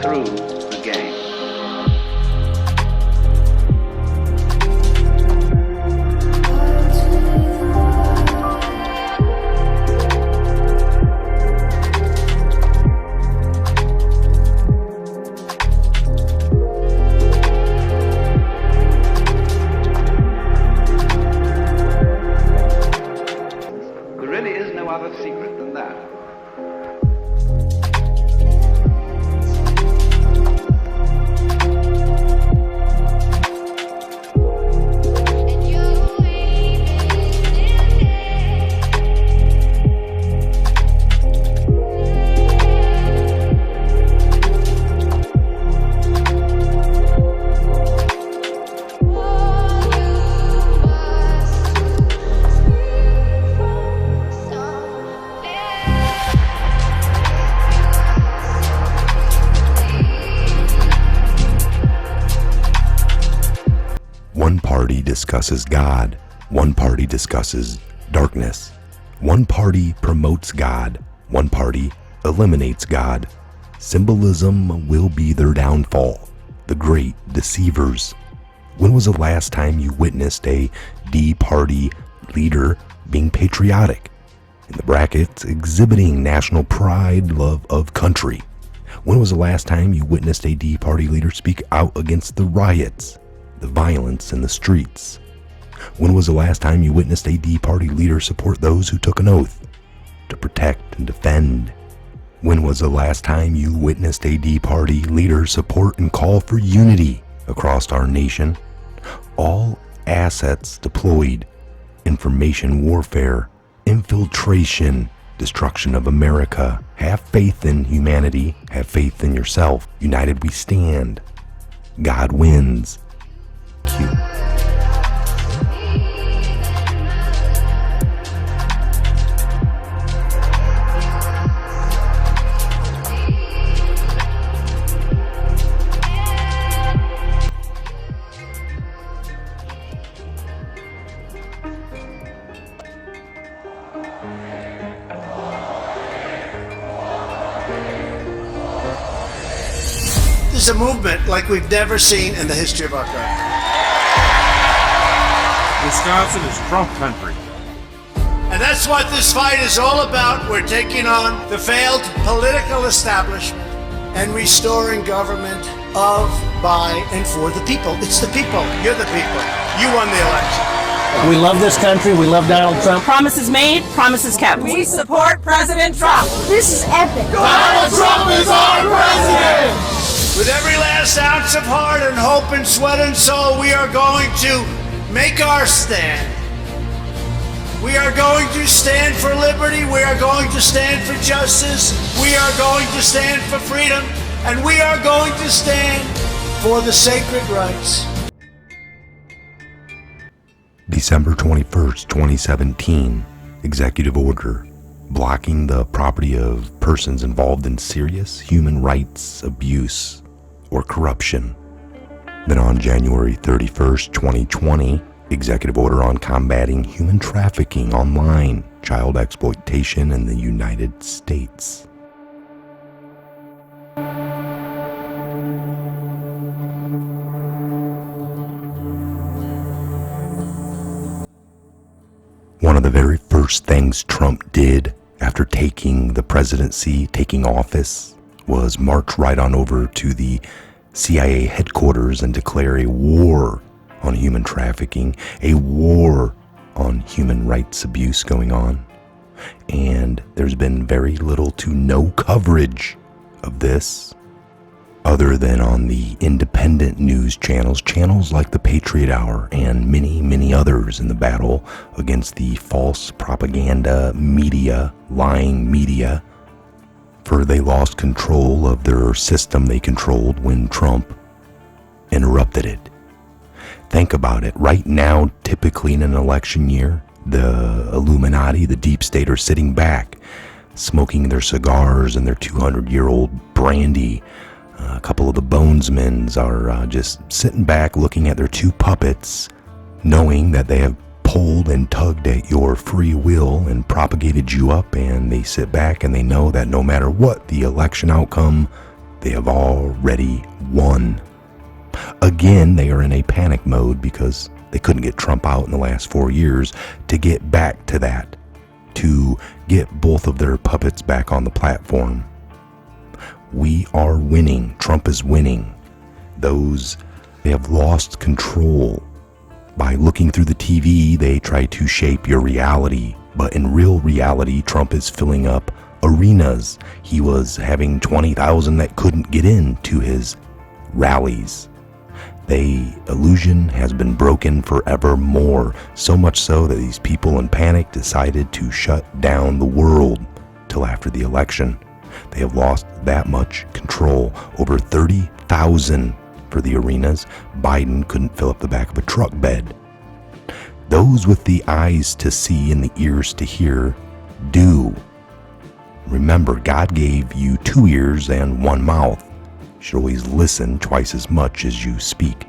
through the game. There really is no other secret than that. One party discusses God, one party discusses darkness. One party promotes God, one party eliminates God. Symbolism will be their downfall, the great deceivers. When was the last time you witnessed a D-party leader being patriotic? In the brackets, exhibiting national pride, love of country. When was the last time you witnessed a D-party leader speak out against the riots, the violence in the streets? When was the last time you witnessed a D-party leader support those who took an oath to protect and defend? When was the last time you witnessed a D-party leader support and call for unity across our nation? All assets deployed, information warfare, infiltration, destruction of America. Have faith in humanity, have faith in yourself. United we stand. God wins. Q. This is a movement like we've never seen in the history of our country. Wisconsin is Trump country. And that's what this fight is all about. We're taking on the failed political establishment and restoring government of, by, and for the people. It's the people. You're the people. You won the election. We love this country. We love Donald Trump. Promises made, promises kept. We support President Trump. This is epic. Donald Trump is our president! With every last ounce of heart and hope and sweat and soul, we are going to make our stand. We are going to stand for liberty. We are going to stand for justice. We are going to stand for freedom. And we are going to stand for the sacred rights. December 21st, 2017, executive order blocking the property of persons involved in serious human rights abuse or corruption. Then on January 31st, 2020, executive order on combating human trafficking online, child exploitation in the United States. One of the very first things Trump did after taking the presidency, taking office, was march right on over to the CIA headquarters and declare a war on human trafficking, a war on human rights abuse going on. And there's been very little to no coverage of this, other than on the independent news channels like the Patriot Hour and many, many others in the battle against the false propaganda media, lying media, for they lost control of their system they controlled when Trump interrupted it. Think about it. Right now, typically in an election year, the Illuminati, the deep state, are sitting back, smoking their cigars and their 200-year-old brandy. A couple of the bonesmen are just sitting back looking at their two puppets, knowing that they have pulled and tugged at your free will and propagated you up, and they sit back and they know that no matter what the election outcome, They have already won. Again, they are in a panic mode because they couldn't get Trump out in the last 4 years to get back to that, to get both of their puppets back on the platform. We are winning. Trump is winning. They have lost control. By looking through the TV, they try to shape your reality. But in real reality, Trump is filling up arenas. He was having 20,000 that couldn't get into his rallies. The illusion has been broken forevermore, so much so that these people in panic decided to shut down the world till after the election. They have lost that much control. Over 30,000 for the arenas. Biden couldn't fill up the back of a truck bed. Those with the eyes to see and the ears to hear do. Remember, God gave you 2 ears and 1 mouth. You should always listen twice as much as you speak.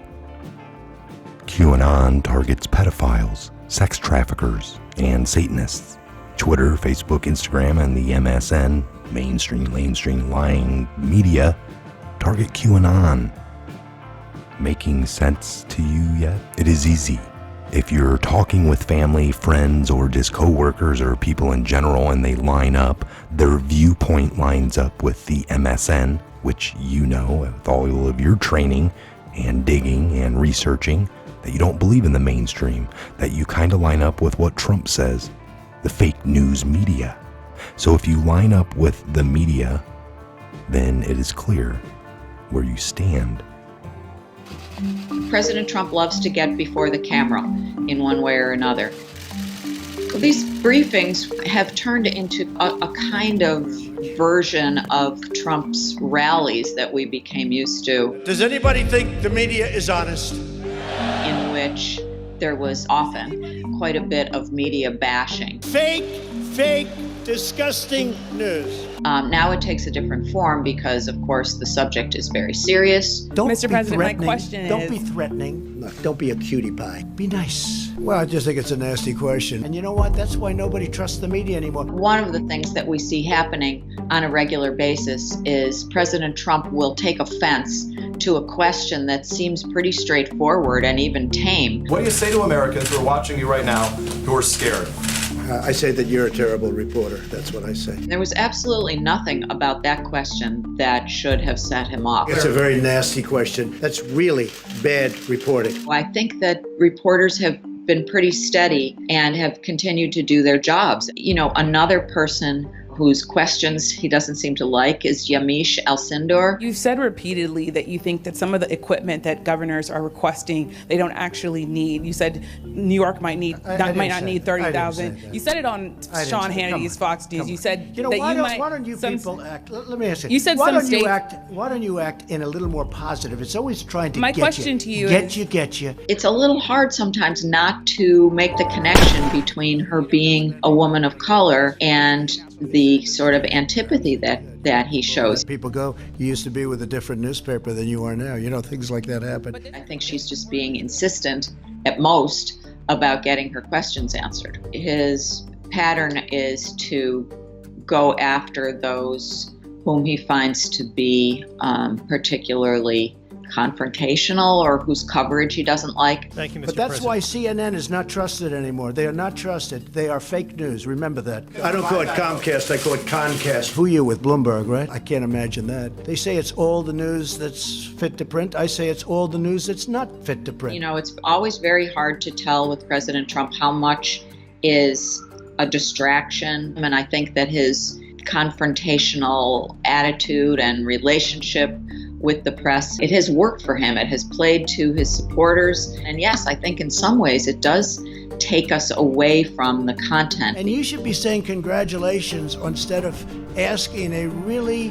QAnon targets pedophiles, sex traffickers, and Satanists. Twitter, Facebook, Instagram, and the MSN, mainstream lying media, target QAnon. Making sense to you yet? It is easy. If you're talking with family, friends, or just coworkers or people in general and they line up, their viewpoint lines up with the MSN, which you know with all of your training and digging and researching, that you don't believe in the mainstream, that you kind of line up with what Trump says, the fake news media. So if you line up with the media, then it is clear where you stand. President Trump loves to get before the camera in one way or another. These briefings have turned into a kind of version of Trump's rallies that we became used to. Does anybody think the media is honest? In which there was often quite a bit of media bashing. Fake, disgusting news. Now it takes a different form because, of course, the subject is very serious. Don't Mr. be President, my threatening. question Don't is- be threatening. Look, don't be a cutie pie. Be nice. Well, I just think it's a nasty question. And you know what? That's why nobody trusts the media anymore. One of the things that we see happening on a regular basis is President Trump will take offense to a question that seems pretty straightforward and even tame. What do you say to Americans who are watching you right now who are scared? I say that you're a terrible reporter. That's what I say. There was absolutely nothing about that question that should have set him off. It's a very nasty question. That's really bad reporting. I think that reporters have been pretty steady and have continued to do their jobs. You know, another person whose questions he doesn't seem to like is Yamiche Alcindor. You've said repeatedly that you think that some of the equipment that governors are requesting, they don't actually need. You said New York might not need 30,000. You said it on Sean Hannity's Fox News. You said You know, that why don't you people act? Let me ask you. You said why some don't you states- why don't you act in a little more positive? It's always trying to My get question you. to you Get you. It's a little hard sometimes not to make the connection between her being a woman of color and the sort of antipathy that he shows. People go, you used to be with a different newspaper than you are now. You know, things like that happen. I think she's just being insistent at most about getting her questions answered. His pattern is to go after those whom he finds to be particularly confrontational or whose coverage he doesn't like. Thank you, Mr. But that's President. why CNN is not trusted anymore. They are not trusted. They are fake news. Remember that. I don't call it Comcast. I call it Concast. Who you with Bloomberg, right? I can't imagine that. They say it's all the news that's fit to print. I say it's all the news that's not fit to print. You know, it's always very hard to tell with President Trump how much is a distraction. And I think that his confrontational attitude and relationship with the press, it has worked for him. It has played to his supporters. And yes, I think in some ways it does take us away from the content. And you should be saying congratulations instead of asking a really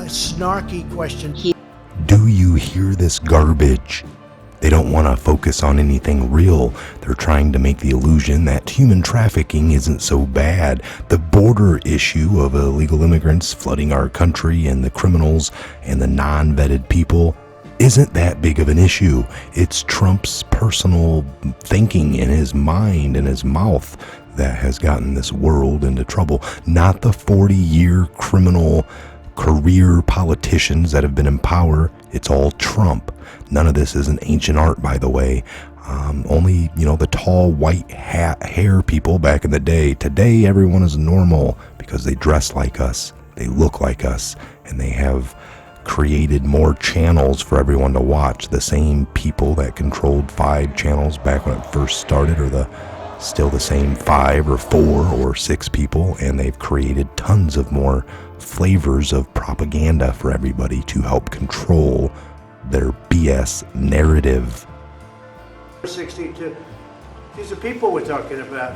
snarky question. Do you hear this garbage? They don't want to focus on anything real. They're trying to make the illusion that human trafficking isn't so bad. The border issue of illegal immigrants flooding our country and the criminals and the non-vetted people isn't that big of an issue. It's Trump's personal thinking in his mind and his mouth that has gotten this world into trouble, not the 40-year criminal career politicians that have been in power. It's all Trump. None of this is an ancient art, by the way. Only, the tall white hair people back in the day. Today, everyone is normal because they dress like us, they look like us, and they have created more channels for everyone to watch. The same people that controlled 5 channels back when it first started are still the same 5 or 4 or 6 people, and they've created tons of more flavors of propaganda for everybody to help control their BS narrative. 62. These are people we're talking about.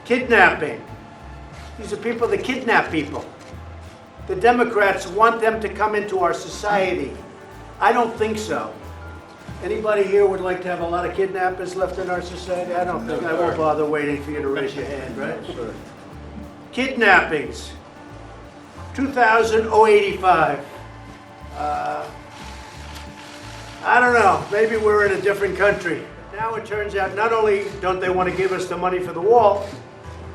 Kidnapping. These are people that kidnap people. The Democrats want them to come into our society. I don't think so. Anybody here would like to have a lot of kidnappers left in our society? I don't think. I won't bother waiting for you to raise your hand, right? Sure. Kidnappings. 2,085. I don't know. Maybe we're in a different country. Now it turns out not only don't they want to give us the money for the wall,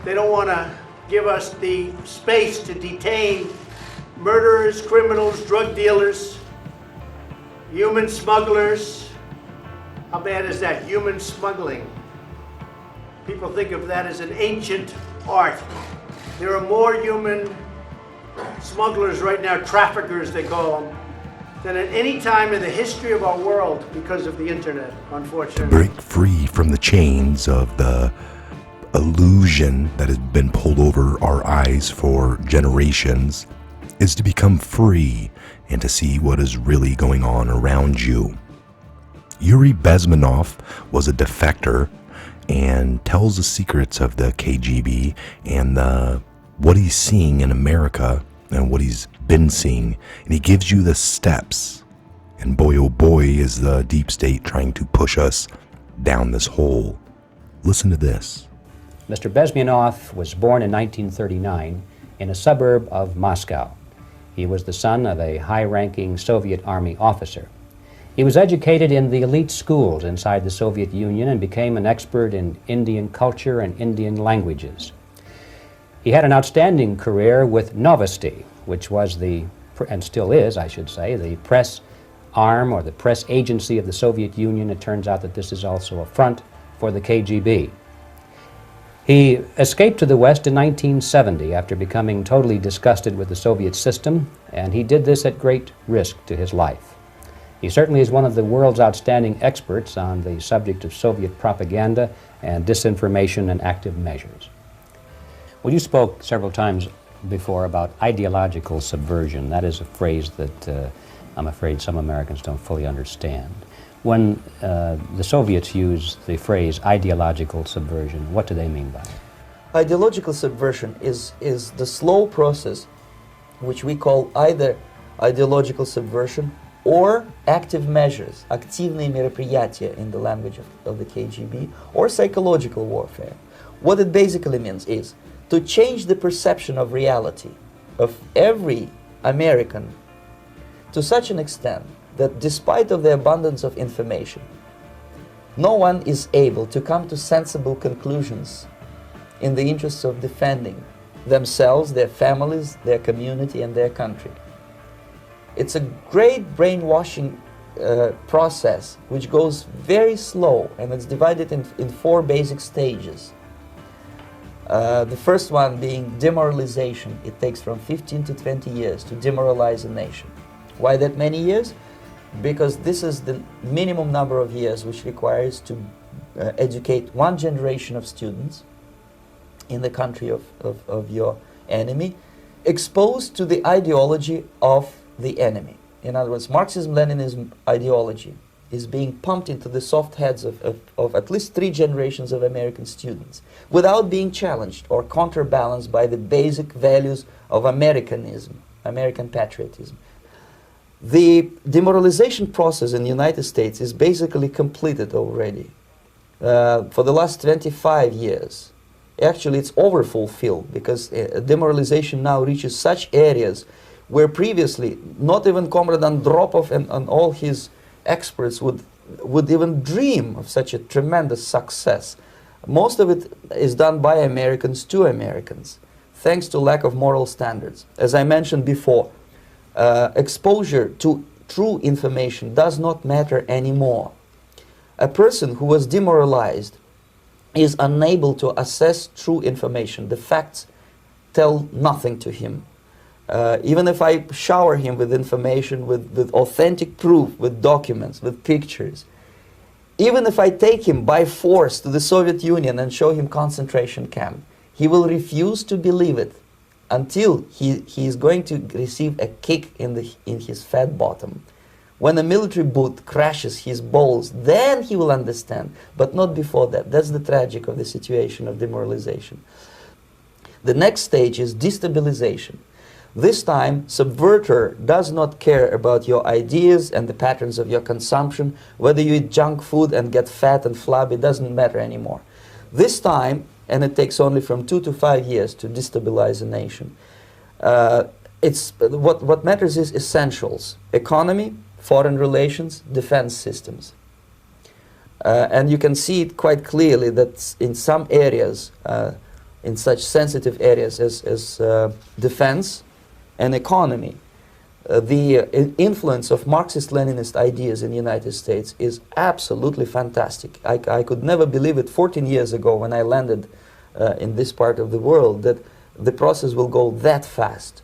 they don't want to give us the space to detain murderers, criminals, drug dealers, human smugglers. How bad is that? Human smuggling. People think of that as an ancient art. There are more human smugglers right now, traffickers they call them, than at any time in the history of our world because of the internet, unfortunately. Break free from the chains of the illusion that has been pulled over our eyes for generations is to become free and to see what is really going on around you. Yuri Bezmenov was a defector and tells the secrets of the KGB and what he's seeing in America and what he's been seeing, and he gives you the steps. And boy, oh boy, is the deep state trying to push us down this hole. Listen to this. Mr. Bezmenov was born in 1939 in a suburb of Moscow. He was the son of a high-ranking Soviet Army officer. He was educated in the elite schools inside the Soviet Union and became an expert in Indian culture and Indian languages. He had an outstanding career with Novosti, which was and still is, I should say, the press arm or the press agency of the Soviet Union. It turns out that this is also a front for the KGB. He escaped to the West in 1970 after becoming totally disgusted with the Soviet system, and he did this at great risk to his life. He certainly is one of the world's outstanding experts on the subject of Soviet propaganda and disinformation and active measures. Well, you spoke several times before about ideological subversion. That is a phrase that I'm afraid some Americans don't fully understand. When the Soviets use the phrase ideological subversion, what do they mean by it? Ideological subversion is the slow process which we call either ideological subversion or active measures, активные мероприятия in the language of the KGB, or psychological warfare. What it basically means is to change the perception of reality of every American to such an extent that despite of the abundance of information, no one is able to come to sensible conclusions in the interests of defending themselves, their families, their community, and their country. It's a great brainwashing process which goes very slow, and it's divided in 4 basic stages. The first one being demoralization. It takes from 15 to 20 years to demoralize a nation. Why that many years? Because this is the minimum number of years which requires to educate one generation of students in the country of your enemy, exposed to the ideology of the enemy. In other words, Marxism-Leninism ideology is being pumped into the soft heads of at least 3 generations of American students without being challenged or counterbalanced by the basic values of Americanism, American patriotism. The demoralization process in the United States is basically completed already. For the last 25 years, actually it's overfulfilled, because demoralization now reaches such areas where previously not even Comrade Andropov and all his experts would even dream of such a tremendous success. Most of it is done by Americans to Americans thanks to lack of moral standards. As I mentioned before, exposure to true information does not matter anymore. A person who was demoralized is unable to assess true information. The facts tell nothing to him. Even if I shower him with information, with authentic proof, with documents, with pictures, even if I take him by force to the Soviet Union and show him concentration camp, he will refuse to believe it until he is going to receive a kick in his fat bottom. When a military boot crashes his balls, then he will understand, but not before that. That's the tragic of the situation of demoralization. The next stage is destabilization. This time, subverter does not care about your ideas and the patterns of your consumption. Whether you eat junk food and get fat and flabby, doesn't matter anymore. This time, and it takes only from 2 to 5 years to destabilize a nation, what matters is essentials: economy, foreign relations, defense systems. And you can see it quite clearly that in some areas, in such sensitive areas as defense and economy, the influence of Marxist-Leninist ideas in the United States is absolutely fantastic. I could never believe it 14 years ago when I landed in this part of the world that the process will go that fast.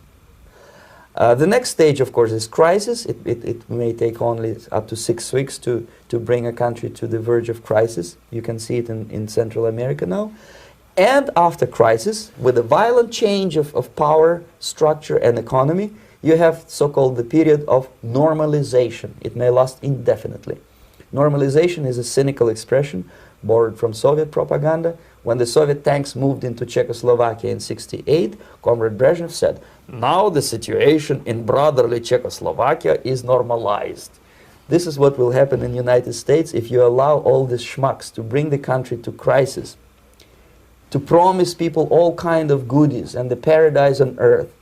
The next stage, of course, is crisis. It may take only up to 6 weeks to bring a country to the verge of crisis. You can see it in Central America now. And after crisis, with a violent change of power, structure, and economy, you have so-called the period of normalization. It may last indefinitely. Normalization is a cynical expression borrowed from Soviet propaganda. When the Soviet tanks moved into Czechoslovakia in '68, Comrade Brezhnev said, "Now the situation in brotherly Czechoslovakia is normalized." This is what will happen in the United States if you allow all these schmucks to bring the country to crisis, to promise people all kind of goodies and the paradise on earth,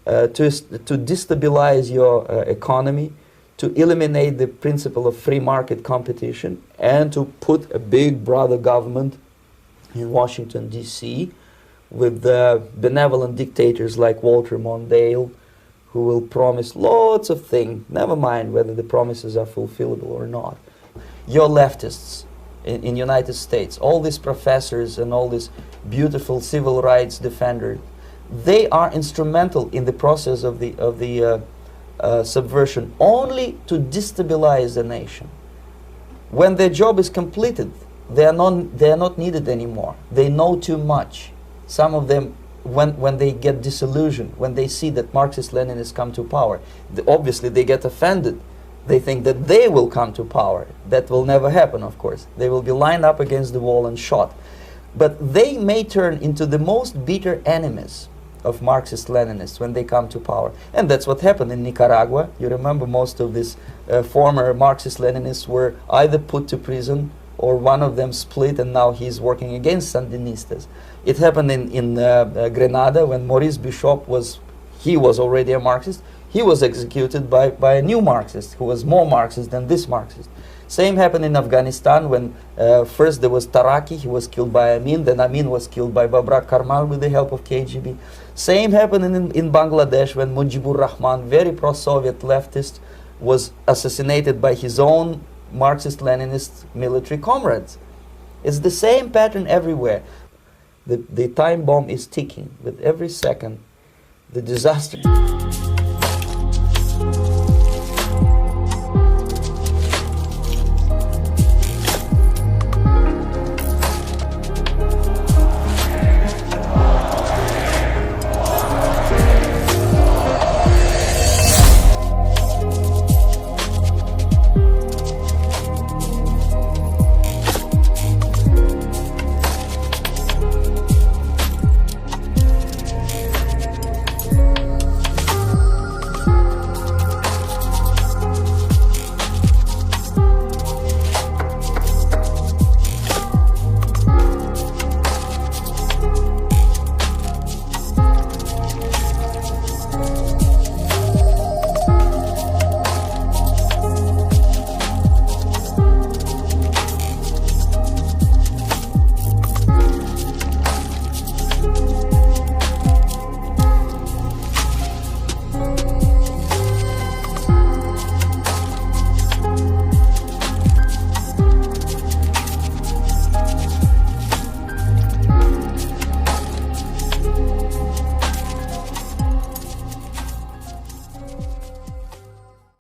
to destabilize your economy, to eliminate the principle of free market competition, and to put a big brother government in Washington, D.C., with benevolent dictators like Walter Mondale, who will promise lots of things, never mind whether the promises are fulfillable or not. Your leftists in United States, all these professors and all these beautiful civil rights defenders, they are instrumental in the process of the subversion only to destabilize the nation. When their job is completed, they are not needed anymore. They know too much. Some of them, when they get disillusioned, when they see that Marxist-Leninists come to power, obviously they get offended. They think that they will come to power. That will never happen, of course. They will be lined up against the wall and shot. But they may turn into the most bitter enemies of Marxist-Leninists when they come to power. And that's what happened in Nicaragua. You remember most of these former Marxist-Leninists were either put to prison or one of them split, and now he's working against Sandinistas. It happened in Grenada when Maurice Bishop was already a Marxist. He was executed by a new Marxist who was more Marxist than this Marxist. Same happened in Afghanistan when first there was Taraki, he was killed by Amin, then Amin was killed by Babrak Karmal with the help of KGB. Same happened in Bangladesh when Mujibur Rahman, very pro-Soviet leftist, was assassinated by his own Marxist-Leninist military comrades. It's the same pattern everywhere. The time bomb is ticking with every second. The disaster.